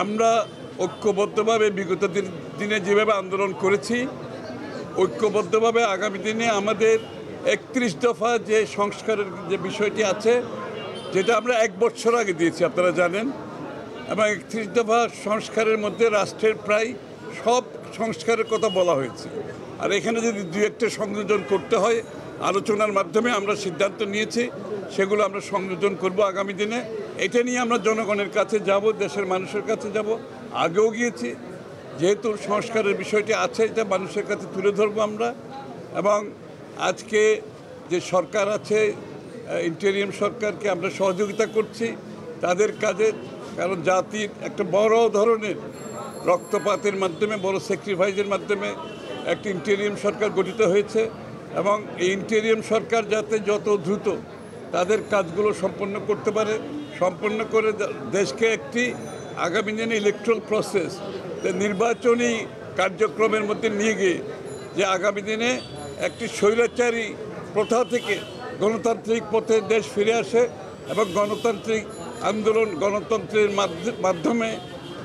আমরা ঐক্যবদ্ধভাবে বিগত দিনে যেভাবে আন্দোলন করেছি, ঐক্যবদ্ধভাবে আগামী দিনে আমাদের ৩১ দফা যে সংস্কারের যে বিষয়টি আছে, যেটা আমরা ১ বছর আগে দিয়েছি আপনারা জানেন, এবং ৩১ দফা সংস্কারের মধ্যে রাষ্ট্রের প্রায় সব সংস্কারের কথা বলা হয়েছে। আর এখানে যদি দু একটা সংযোজন করতে হয়, আলোচনার মাধ্যমে আমরা সিদ্ধান্ত নিয়েছি, সেগুলো আমরা সংযোজন করব আগামী দিনে। এটা নিয়ে আমরা জনগণের কাছে যাব, দেশের মানুষের কাছে যাব, আগেও গিয়েছি। যেহেতু সংস্কারের বিষয়টি আছে, এটা মানুষের কাছে তুলে ধরবো আমরা। এবং আজকে যে সরকার আছে, ইন্টেরিয়াম সরকারকে আমরা সহযোগিতা করছি তাদের কাজে, কারণ জাতির একটা বড় ধরনের রক্তপাতের মাধ্যমে, বড় স্যাক্রিফাইসের মাধ্যমে একটি ইন্টেরিয়াম সরকার গঠিত হয়েছে, এবং এই ইন্টেরিয়াম সরকার যাতে যত দ্রুত তাদের কাজগুলো সম্পন্ন করতে পারে, সম্পন্ন করে দেশকে একটি আগামী দিনে ইলেকট্রাল প্রসেস, নির্বাচনী কার্যক্রমের মধ্যে নিয়ে গিয়ে যে আগামী দিনে একটি স্বৈরাচারী প্রথা থেকে গণতান্ত্রিক পথে দেশ ফিরে আসে, এবং গণতান্ত্রিক আন্দোলন, গণতন্ত্রের মাধ্যমে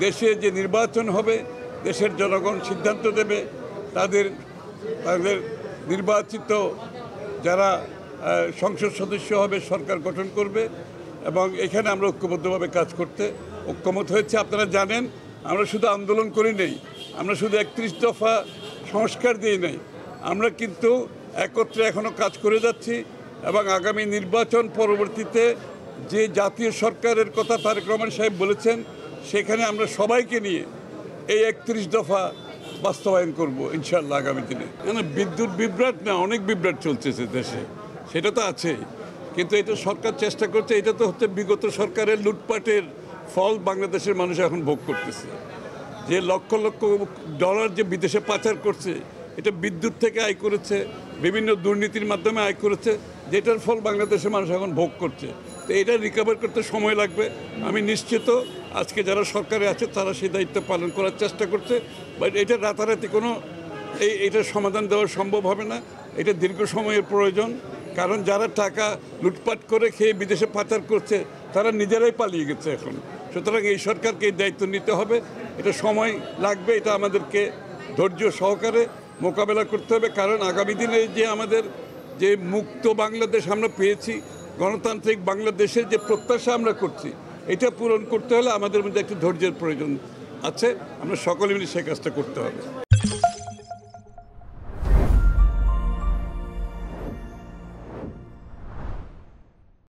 দেশে যে নির্বাচন হবে, দেশের জনগণ সিদ্ধান্ত দেবে, তাদের নির্বাচিত যারা সংসদ সদস্য হবে, সরকার গঠন করবে। এবং এখানে আমরা ঐক্যবদ্ধভাবে কাজ করতে ঐক্যমত হয়েছে। আপনারা জানেন, আমরা শুধু আন্দোলন করি নাই, আমরা শুধু ৩১ দফা সংস্কার দিই নাই, আমরা কিন্তু একত্রে এখনও কাজ করে যাচ্ছি। এবং আগামী নির্বাচন পরবর্তীতে যে জাতীয় সরকারের কথা তারেক রহমান সাহেব বলেছেন, সেখানে আমরা সবাইকে নিয়ে এই ৩১ দফা বাস্তবায়ন করব ইনশাআল্লাহ আগামী দিনে। মানে বিদ্যুৎ বিভ্রাট না, অনেক বিভ্রাট চলতেছে দেশে, সেটা তো আছেই। কিন্তু এটা সরকার চেষ্টা করছে, এটা তো হচ্ছে বিগত সরকারের লুটপাটের ফল বাংলাদেশের মানুষ এখন ভোগ করতেছে। যে লক্ষ লক্ষ ডলার যে বিদেশে পাচার করছে, এটা বিদ্যুৎ থেকে আয় করেছে, বিভিন্ন দুর্নীতির মাধ্যমে আয় করেছে, যেটার ফল বাংলাদেশের মানুষ এখন ভোগ করছে। তো এটা রিকভার করতে সময় লাগবে। আমি নিশ্চিত আজকে যারা সরকারে আছে তারা সেই দায়িত্ব পালন করার চেষ্টা করছে, বাট এটা রাতারাতি কোনো এইটার সমাধান দেওয়া সম্ভব হবে না। এটা দীর্ঘ সময়ের প্রয়োজন, কারণ যারা টাকা লুটপাট করে খেয়ে বিদেশে পাচার করছে তারা নিজেরাই পালিয়ে গেছে এখন। সুতরাং এই সরকারকে এই দায়িত্ব নিতে হবে, এটা সময় লাগবে, এটা আমাদেরকে ধৈর্য সহকারে মোকাবেলা করতে হবে। কারণ আগামী দিনে যে আমাদের যে মুক্ত বাংলাদেশ আমরা পেয়েছি, গণতান্ত্রিক বাংলাদেশের যে প্রত্যাশা আমরা করছি, এটা পূরণ করতে হলে আমাদের মধ্যে একটি ধৈর্যের প্রয়োজন আছে। আমরা সকলে মিলে সে কাজটা করতে হবে।